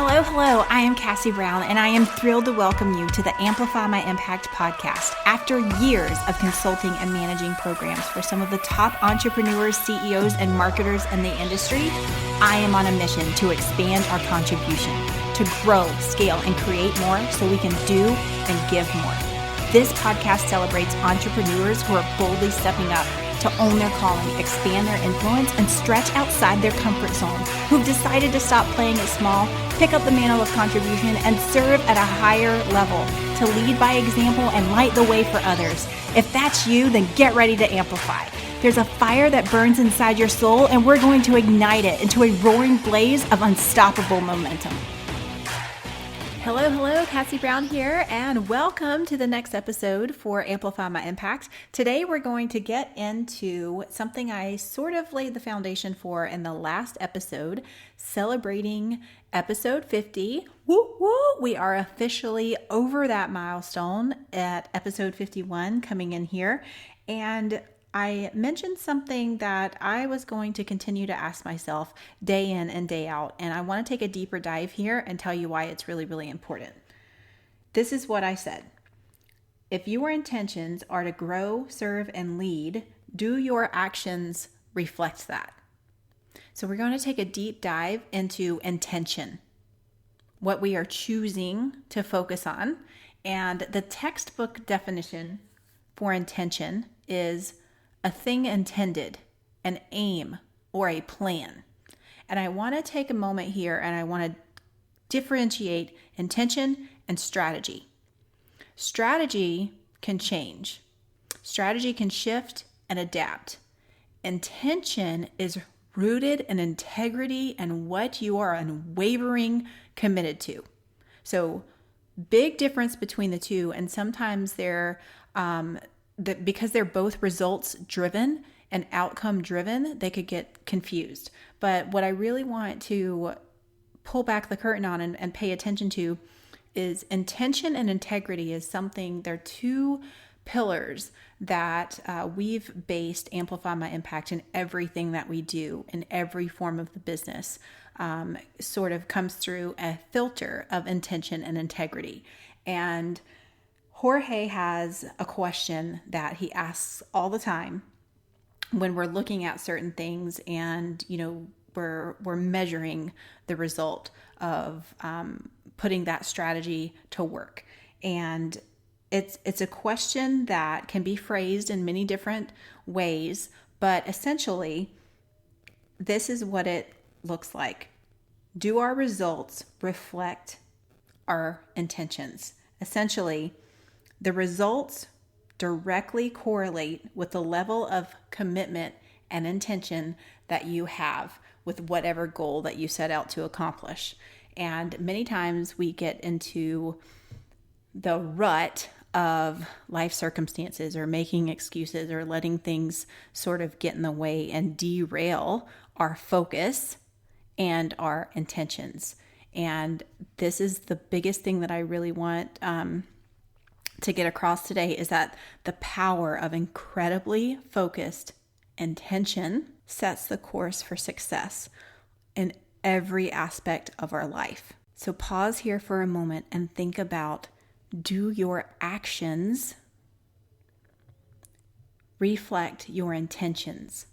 Hello. I am Cassie Brown, and I am thrilled to welcome you to the Amplify My Impact podcast. After years of consulting and managing programs for some of the top entrepreneurs, CEOs, and marketers in the industry, I am on a mission to expand our contribution, to grow, scale, and create more so we can do and give more. This podcast celebrates entrepreneurs who are boldly stepping up to own their calling, expand their influence, and stretch outside their comfort zone, who've decided to stop playing it small, pick up the mantle of contribution, and serve at a higher level, to lead by example and light the way for others. If that's you, then get ready to amplify. There's a fire that burns inside your soul, and we're going to ignite it into a roaring blaze of unstoppable momentum. Hello, Cassie Brown here, and welcome to the next episode for Amplify My Impact. Today we're going to get into something I sort of laid the foundation for in the last episode, celebrating episode 50. Woo woo! We are officially over that milestone at episode 51 coming in here, and I mentioned something that I was going to continue to ask myself day in and day out, and I want to take a deeper dive here and tell you why it's really, really important. This is what I said. If your intentions are to grow, serve, and lead, do your actions reflect that? So we're going to take a deep dive into intention, what we are choosing to focus on, and the textbook definition for intention is a thing intended, an aim, or a plan. And I want to take a moment here and I want to differentiate intention and strategy. Strategy can change. Strategy can shift and adapt. Intention is rooted in integrity and what you are unwavering committed to. So big difference between the two, and sometimes because they're both results driven and outcome driven, they could get confused. But what I really want to pull back the curtain on and pay attention to is intention and integrity is something, they're two pillars that we've based Amplify My Impact in everything that we do, in every form of the business, sort of comes through a filter of intention and integrity. And Jorge has a question that he asks all the time when we're looking at certain things and, we're measuring the result of putting that strategy to work. And it's a question that can be phrased in many different ways, but essentially, this is what it looks like. Do our results reflect our intentions? Essentially, the results directly correlate with the level of commitment and intention that you have with whatever goal that you set out to accomplish. And many times we get into the rut of life circumstances or making excuses or letting things sort of get in the way and derail our focus and our intentions. And this is the biggest thing that I really want to get across today, is that the power of incredibly focused intention sets the course for success in every aspect of our life. So pause here for a moment and think about, do your actions reflect your intentions?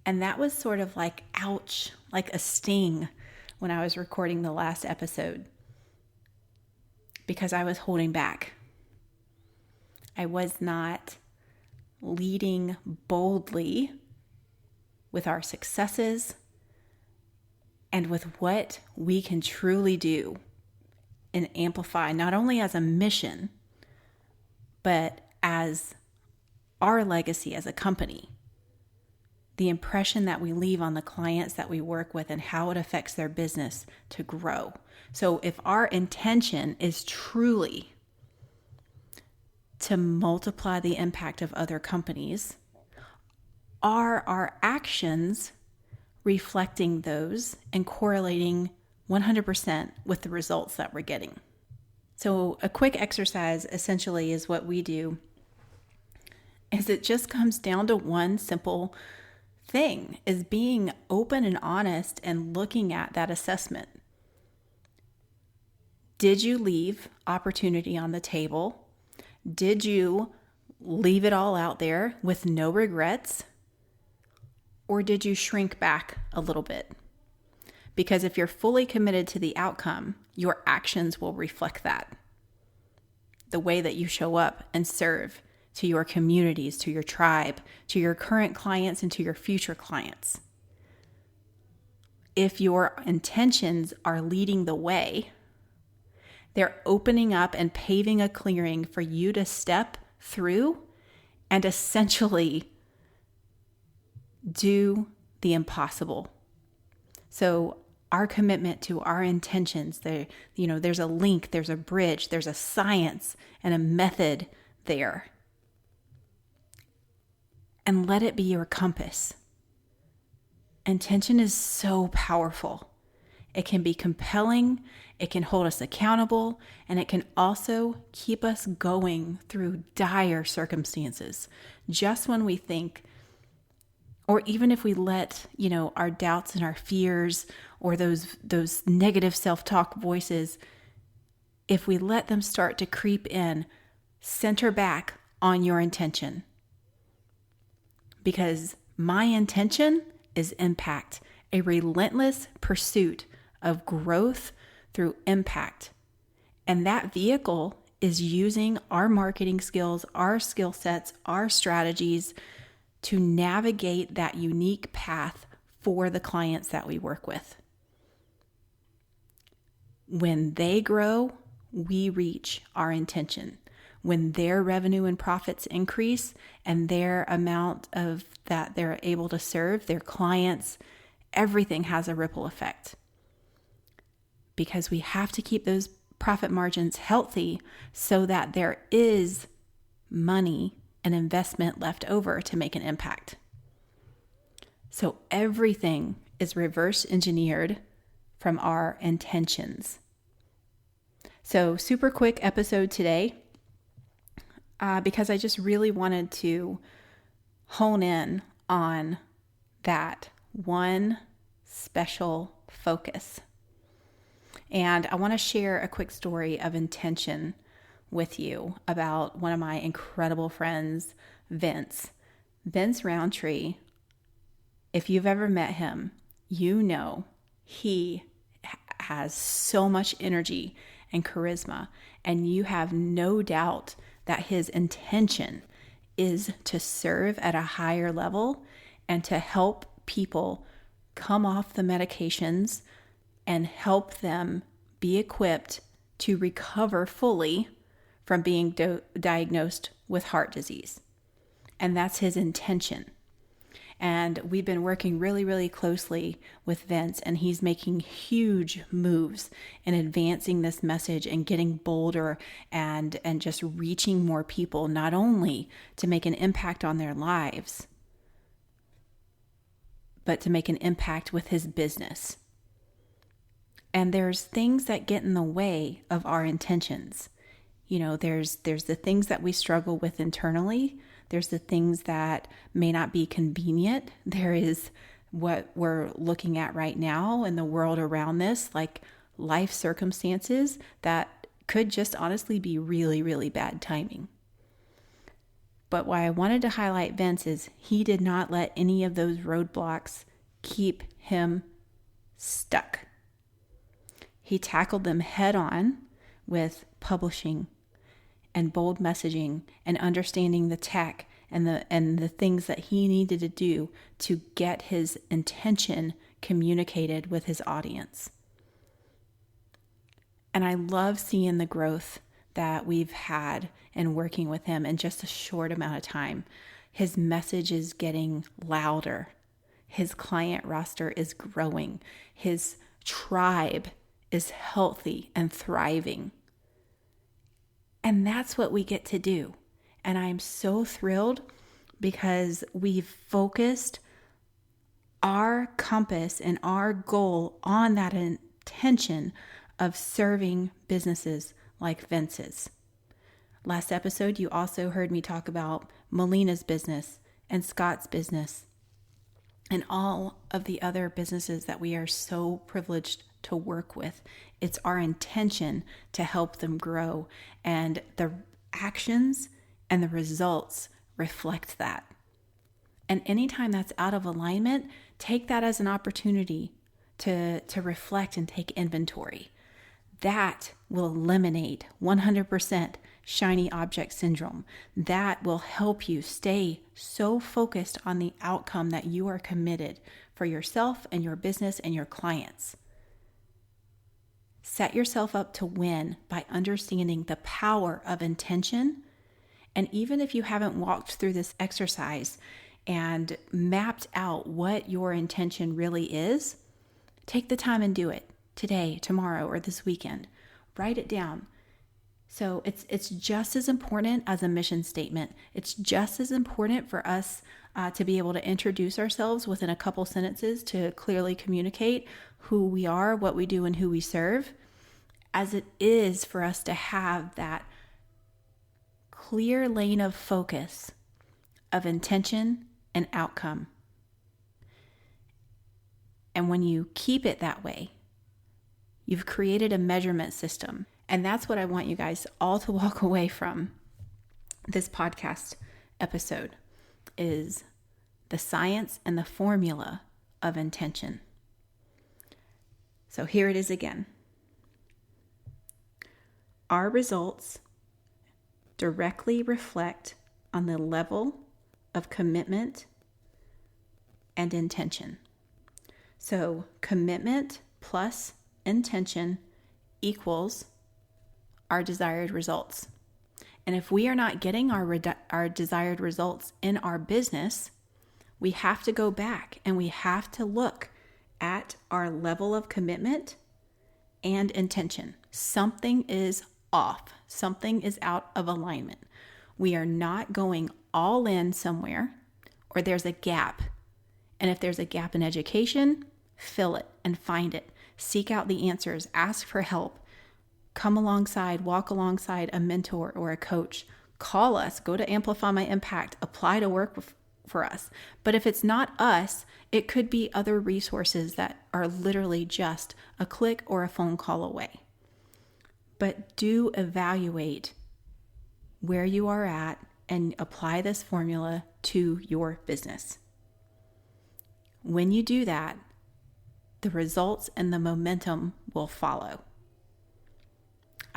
And that was sort of like, ouch, like a sting when I was recording the last episode, because I was holding back. I was not leading boldly with our successes and with what we can truly do and amplify, not only as a mission, but as our legacy as a company. The impression that we leave on the clients that we work with and how it affects their business to grow. So if our intention is truly to multiply the impact of other companies, are our actions reflecting those and correlating 100% with the results that we're getting? So a quick exercise essentially is what we do, is it just comes down to one simple thing, is being open and honest and looking at that assessment. Did you leave opportunity on the table? Did you leave it all out there with no regrets? Or did you shrink back a little bit? Because if you're fully committed to the outcome, your actions will reflect that. The way that you show up and serve to your communities, to your tribe, to your current clients, and to your future clients. If your intentions are leading the way, they're opening up and paving a clearing for you to step through and essentially do the impossible. So our commitment to our intentions, there's a link, there's a bridge, there's a science and a method there. And let it be your compass. Intention is so powerful. It can be compelling, it can hold us accountable, and it can also keep us going through dire circumstances. Just when we think, or even if we let, our doubts and our fears or those negative self-talk voices, if we let them start to creep in, center back on your intention. Because my intention is impact, a relentless pursuit of growth through impact. And that vehicle is using our marketing skills, our skill sets, our strategies to navigate that unique path for the clients that we work with. When they grow, we reach our intention. When their revenue and profits increase and their amount of that they're able to serve their clients, everything has a ripple effect. Because we have to keep those profit margins healthy so that there is money and investment left over to make an impact. So everything is reverse engineered from our intentions. So super quick episode today. Because I just really wanted to hone in on that one special focus. And I want to share a quick story of intention with you about one of my incredible friends, Vince. Vince Roundtree, if you've ever met him, you know he has so much energy and charisma, and you have no doubt that his intention is to serve at a higher level and to help people come off the medications and help them be equipped to recover fully from being diagnosed with heart disease. And that's his intention. And we've been working really, really closely with Vince, and he's making huge moves in advancing this message and getting bolder and just reaching more people, not only to make an impact on their lives, but to make an impact with his business. And there's things that get in the way of our intentions. There's the things that we struggle with internally. There's the things that may not be convenient. There is what we're looking at right now in the world around this, like life circumstances that could just honestly be really, really bad timing. But why I wanted to highlight Vince is he did not let any of those roadblocks keep him stuck. He tackled them head on with publishing and bold messaging and understanding the tech and the things that he needed to do to get his intention communicated with his audience. And I love seeing the growth that we've had in working with him in just a short amount of time. His message is getting louder. His client roster is growing. His tribe is healthy and thriving. And that's what we get to do. And I'm so thrilled because we've focused our compass and our goal on that intention of serving businesses like Vince's. Last episode, you also heard me talk about Melina's business and Scott's business and all of the other businesses that we are so privileged to work with. It's our intention to help them grow, and the actions and the results reflect that. And anytime that's out of alignment, take that as an opportunity to reflect and take inventory. That will eliminate 100% shiny object syndrome. That will help you stay so focused on the outcome that you are committed for yourself and your business and your clients. Set yourself up to win by understanding the power of intention. And even if you haven't walked through this exercise and mapped out what your intention really is, take the time and do it today, tomorrow, or this weekend. Write it down. So it's just as important as a mission statement. It's just as important for us to be able to introduce ourselves within a couple sentences to clearly communicate who we are, what we do, and who we serve, as it is for us to have that clear lane of focus of intention and outcome. And when you keep it that way, you've created a measurement system. And that's what I want you guys all to walk away from this podcast episode, is the science and the formula of intention. So here it is again. Our results directly reflect on the level of commitment and intention. So commitment plus intention equals our desired results. And if we are not getting our desired results in our business, we have to go back and we have to look at our level of commitment and intention. Something is off. Something is out of alignment. We are not going all in somewhere, or there's a gap. And if there's a gap in education, fill it and find it. Seek out the answers. Ask for help. Come alongside, walk alongside a mentor or a coach. Call us. Go to Amplify My Impact. Apply to work for us. But if it's not us, it could be other resources that are literally just a click or a phone call away. But do evaluate where you are at and apply this formula to your business. When you do that, the results and the momentum will follow.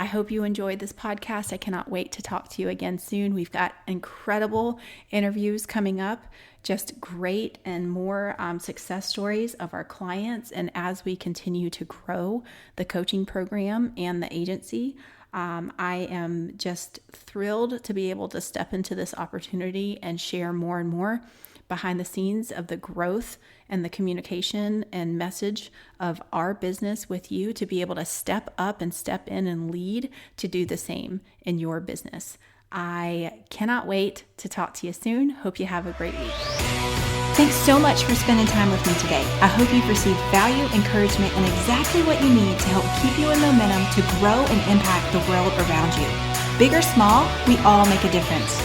I hope you enjoyed this podcast. I cannot wait to talk to you again soon. We've got incredible interviews coming up, just great and more success stories of our clients. And as we continue to grow the coaching program and the agency, I am just thrilled to be able to step into this opportunity and share more and more behind the scenes of the growth and the communication and message of our business with you, to be able to step up and step in and lead to do the same in your business. I cannot wait to talk to you soon. Hope you have a great week. Thanks so much for spending time with me today. I hope you've received value, encouragement, and exactly what you need to help keep you in momentum to grow and impact the world around you. Big or small, we all make a difference.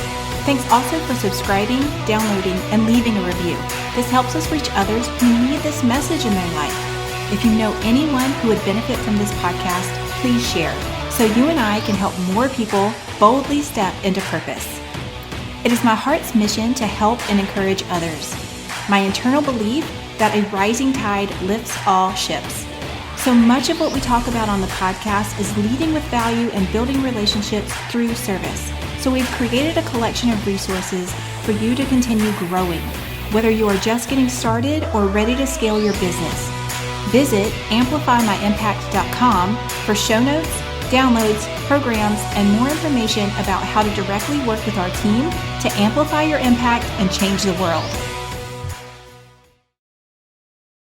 Thanks also for subscribing, downloading, and leaving a review. This helps us reach others who need this message in their life. If you know anyone who would benefit from this podcast, please share so you and I can help more people boldly step into purpose. It is my heart's mission to help and encourage others. My internal belief that a rising tide lifts all ships. So much of what we talk about on the podcast is leading with value and building relationships through service. So we've created a collection of resources for you to continue growing, whether you are just getting started or ready to scale your business. Visit amplifymyimpact.com for show notes, downloads, programs, and more information about how to directly work with our team to amplify your impact and change the world.